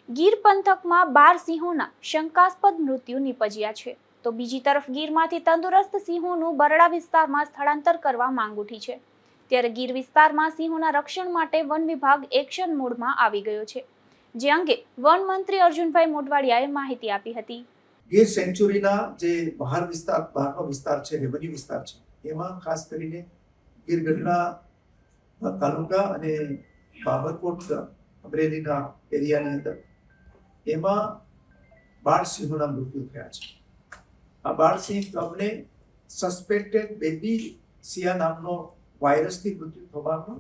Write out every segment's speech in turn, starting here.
ગીર પંથકમાં 12 સિંહોના શંકાસ્પદ મૃત્યુ નિપજ્યા છે, તો બીજી તરફ ગીરમાંથી તંદુરસ્ત સિંહોનું બરડા વિસ્તારમાં સ્થળાંતર કરવા માંગ ઉઠી છે. ત્યારે ગીર વિસ્તારમાં સિંહોના રક્ષણ માટે વન વિભાગ એક્શન મોડમાં આવી ગયો છે, જે અંગે વન મંત્રી અર્જુનભાઈ મોઢવાડિયાએ માહિતી આપી હતી. ગીર સેન્ચુરીના જે બહારનો વિસ્તાર છે, રેવન્યુ વિસ્તાર છે, એમાં ખાસ કરીને ગીર ગઢડા તાલુકા અને બાબરકોટ અમરેલીના એરિયાની અંદર એમાં 12 સિંહોના મૃત્યુ થયા છે. આ 12 સિંહ તમને સસ્પેક્ટેડ બેબી સિયા નામનો વાયરસથી મૃત્યુ થવાનો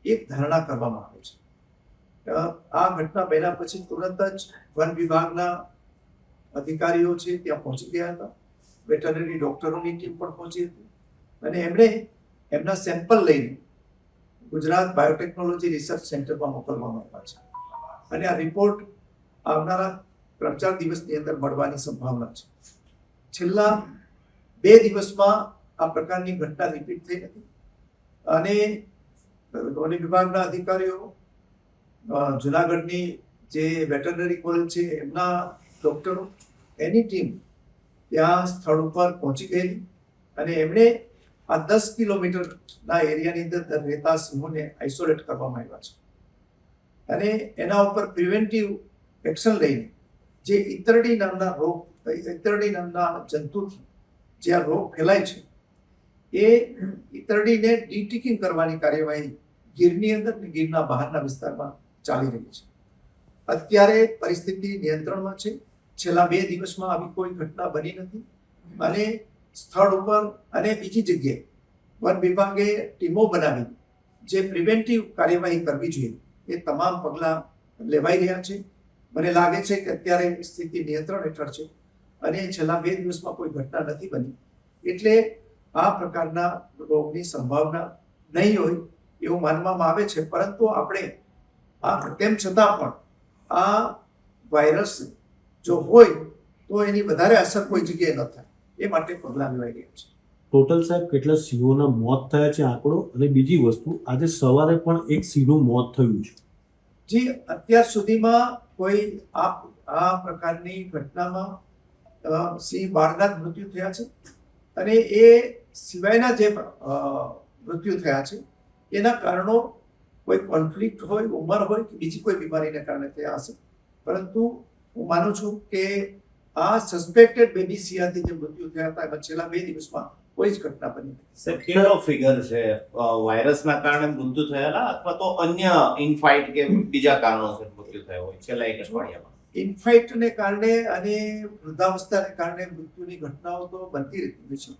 એક ધારણા કરવામાં આવે છે. આ ઘટના બન્યા પછી તુરંત જ વન વિભાગના અધિકારીઓ છે ત્યાં પહોંચી ગયા હતા. વેટરનરી ડોક્ટરોની ટીમ પણ પહોંચી હતી અને એમણે એમના સેમ્પલ લઈને ગુજરાત બાયોટેકનોલોજી રિસર્ચ સેન્ટરમાં મોકલવામાં આવ્યા છે અને આ રિપોર્ટ આવનારા 3-4 દિવસની અંદર મળવાની સંભાવના છે. છેલ્લા 2 દિવસમાં આ પ્રકારની ઘટના રિપીટ થઈ હતી અને વન વિભાગના અધિકારીઓ, જુનાગઢની જે વેટરનરી કોલેજ છે એમના ડોક્ટરો, એની ટીમ ત્યાં સ્થળ ઉપર પહોંચી ગયેલી અને એમણે આ 10 કિલોમીટરના એરિયાની અંદર રહેતા સિંહોને આઇસોલેટ કરવામાં આવ્યા છે અને એના ઉપર પ્રિવેન્ટિવ એક્શન લઈને જે ઈતરડી નામના જંતુથી જે આ રોગ ફેલાય છે એ ઈતરડીને ડીટિકિંગ કરવાની કાર્યવાહી ગીરની અંદર અને ગીરના બહારના વિસ્તારમાં ચાલી રહી છે. અત્યારે પરિસ્થિતિ નિયંત્રણમાં છે. છેલ્લા 2 દિવસમાં આવી કોઈ ઘટના બની નથી અને સ્થળ ઉપર અને બીજી જગ્યાએ વન વિભાગે ટીમો બનાવી જે પ્રિવેન્ટિવ કાર્યવાહી કરવી જોઈએ એ તમામ પગલાં લેવાઈ રહ્યા છે. મને લાગે છે કે અત્યારે સ્થિતિ નિયંત્રણ હેઠળ છે અને છેલ્લા 2 દિવસમાં કોઈ ઘટના નથી બની, એટલે આ પ્રકારના રોગની સંભાવના નહીં હોય એવું માનવામાં આવે છે. પરંતુ આપણે તેમ છતાં પણ આ વાયરસ જો હોય તો એની વધારે અસર કોઈ જગ્યાએ ન થાય એ માટે પગલાં લેવાઈ રહ્યા છે. ટોટલ સાહેબ કેટલા સિંહોના મોત થયા છે આંકડો? અને બીજી વસ્તુ, આજે સવારે પણ એક સિંહનું મોત થયું છે. જી, અત્યાર સુધીમાં કોઈ આ પ્રકારની ઘટનામાં સિંહ બાળના જ મૃત્યુ થયા છે અને એ સિવાયના જે મૃત્યુ થયા છે એના કારણો કોઈ કોન્ફ્લિક્ટ હોય, ઉંમર હોય કે બીજી કોઈ બીમારીને કારણે થયા હશે. પરંતુ હું માનું છું કે આ સસ્પેક્ટેડ બેબી સિયાથી જે મૃત્યુ થયા હતા એમાં છેલ્લા 2 દિવસમાં કોઈ જ ઘટના બની નથી. સર, કેટલો ફિગર છે વાયરસના કારણે મૃત્યુ થયેલા અથવા તો અન્ય ઇનફાઇટ કે બીજા કારણોસર મૃત્યુ થયો હોય છેલ્લા 1 અઠવાડિયામાં? ઇન્ફેક્ટને કારણે અને વૃદ્ધાવસ્થાને કારણે મૃત્યુની ઘટનાઓ તો બનતી રહેતી હોય છે.